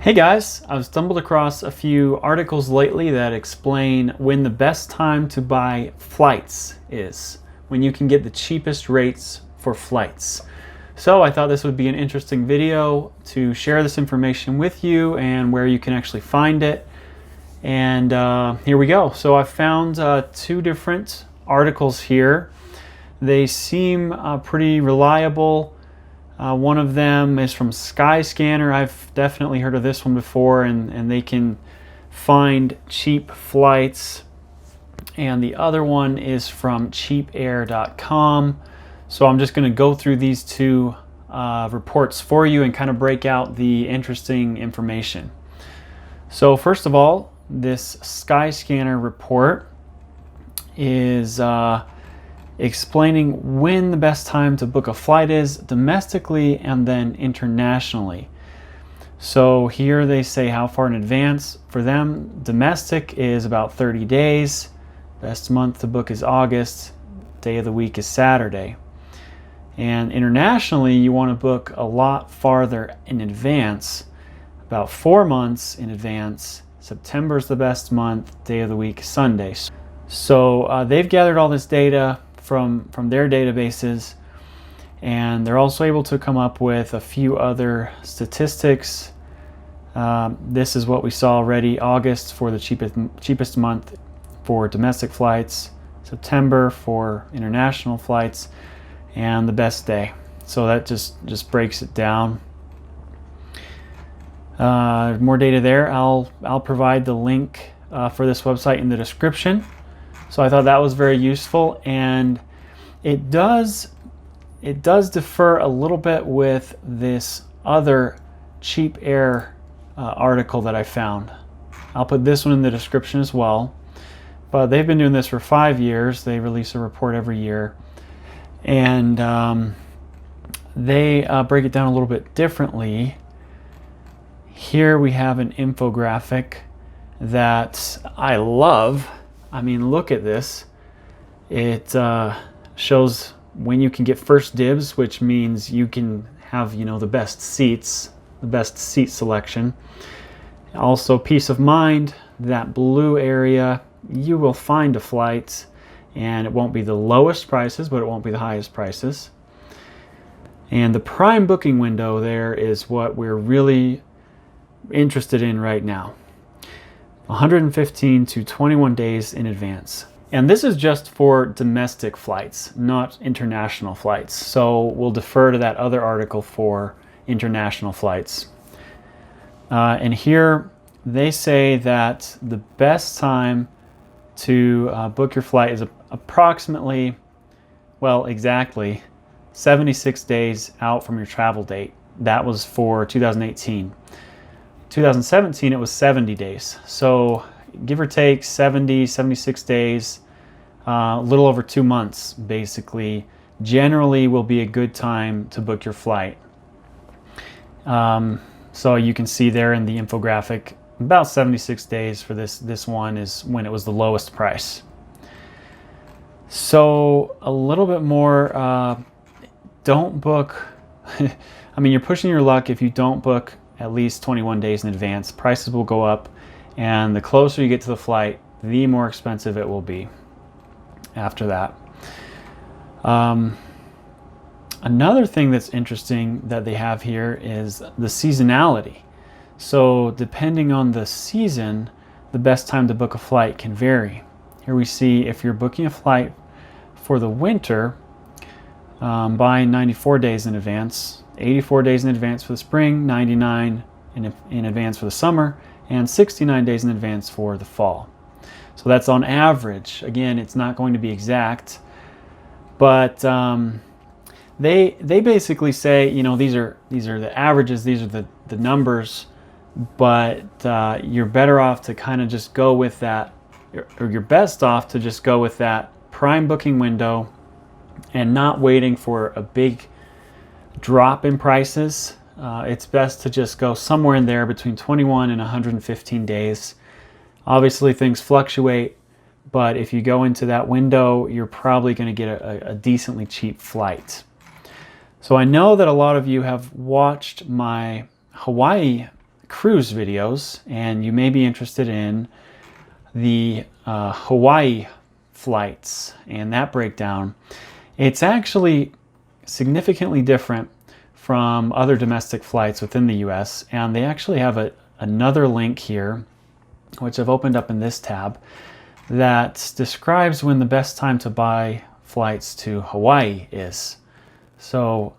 Hey guys, I've stumbled across a few articles lately that explain when the best time to buy flights is, when you can get the cheapest rates for flights. So I thought this would be an interesting video to share this information with you and where you can actually find it. And here we go. So I found two different articles here. They seem pretty reliable. One of them is from Skyscanner. I've definitely heard of this one before, and they can find cheap flights. And the other one is from cheapair.com. So I'm just going to go through these two reports for you and kind of break out the interesting information. So first of all, this Skyscanner report is explaining when the best time to book a flight is domestically and then internationally. So here they say how far in advance. For them, domestic is about 30 days. Best month to book is August. Day of the week is Saturday. And internationally, you want to book a lot farther in advance, about 4 months in advance. September is the best month. Day of the week is Sunday. So they've gathered all this data from their databases, and they're also able to come up with a few other statistics. This is what we saw already: August for the cheapest month for domestic flights, September for international flights, and the best day. So that just breaks it down. More data there. I'll provide the link for this website in the description. So I thought that was very useful, and it does differ a little bit with this other Cheap Air article that I found. I'll put this one in the description as well. But they've been doing this for 5 years. They release a report every year, and they break it down a little bit differently. Here we have an infographic that I love. I mean, look at this. It shows when you can get first dibs, which means you can have, the best seats, the best seat selection. Also, peace of mind. That blue area, you will find a flight, and it won't be the lowest prices, but it won't be the highest prices. And the prime booking window there is what we're really interested in right now. 115 to 21 days in advance. And this is just for domestic flights, not international flights. So we'll defer to that other article for international flights. And here they say that the best time to book your flight is approximately, exactly 76 days out from your travel date. That was for 2018. 2017, it was 70 days. So give or take 76 days, a little over 2 months, basically, generally will be a good time to book your flight. So you can see there in the infographic, about 76 days for this one is when it was the lowest price. So a little bit more, don't book, I mean, you're pushing your luck if you don't book at least 21 days in advance. Prices will go up, and the closer you get to the flight, the more expensive it will be after that. Another thing that's interesting that they have here is the seasonality. So depending on the season, the best time to book a flight can vary. Here we see if you're booking a flight for the winter, by 94 days in advance, 84 days in advance for the spring, 99 in advance for the summer, and 69 days in advance for the fall. So that's on average. Again, it's not going to be exact, but they basically say, these are the averages, these are the numbers, but you're better off to kind of just go with that, or you're best off to just go with that prime booking window and not waiting for a big drop in prices. It's best to just go somewhere in there between 21 and 115 days. Obviously things fluctuate, but if you go into that window, you're probably going to get a decently cheap flight. So I know that a lot of you have watched my Hawaii cruise videos, and you may be interested in the Hawaii flights and that breakdown. It's actually significantly different from other domestic flights within the US, and they actually have another link here, which I've opened up in this tab, that describes when the best time to buy flights to Hawaii is. So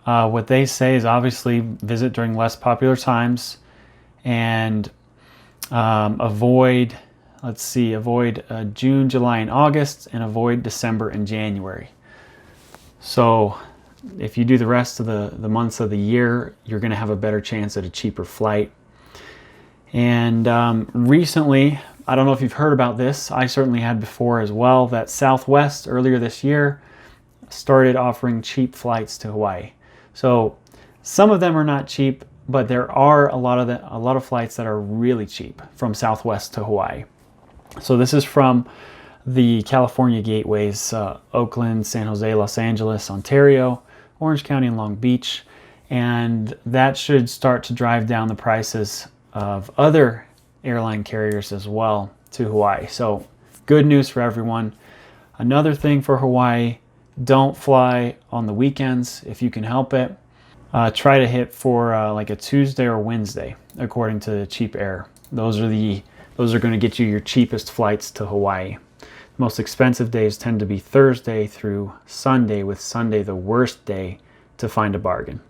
what they say is obviously visit during less popular times and avoid June, July, and August, and avoid December and January. So if you do the rest of the months of the year, you're going to have a better chance at a cheaper flight. And recently, I don't know if you've heard about this, I certainly had before as well, that Southwest earlier this year started offering cheap flights to Hawaii. So some of them are not cheap, but there are a lot of flights that are really cheap from Southwest to Hawaii. So this is from the California gateways, Oakland, San Jose, Los Angeles, Ontario, Orange County, and Long Beach. And that should start to drive down the prices of other airline carriers as well to Hawaii. So good news for everyone. Another thing for Hawaii, don't fly on the weekends if you can help it. Try to hit for like a Tuesday or Wednesday, according to Cheap Air. Those are going to get you your cheapest flights to Hawaii. Most expensive days tend to be Thursday through Sunday, with Sunday the worst day to find a bargain.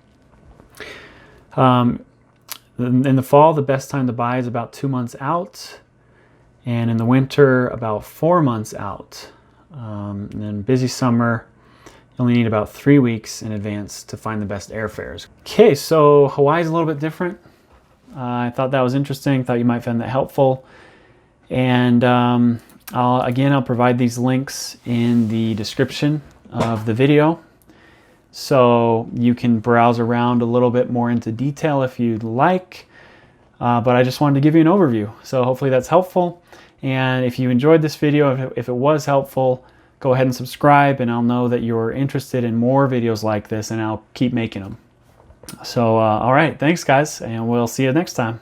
In the fall, the best time to buy is about 2 months out, and in the winter, about 4 months out. And then busy summer, you only need about 3 weeks in advance to find the best airfares. Okay, so Hawaii's a little bit different. I thought that was interesting, thought you might find that helpful. And I'll provide these links in the description of the video, so you can browse around a little bit more into detail if you'd like. But I just wanted to give you an overview, so hopefully that's helpful. And if you enjoyed this video, if it was helpful, go ahead and subscribe, and I'll know that you're interested in more videos like this, and I'll keep making them. So all right, thanks guys, and we'll see you next time.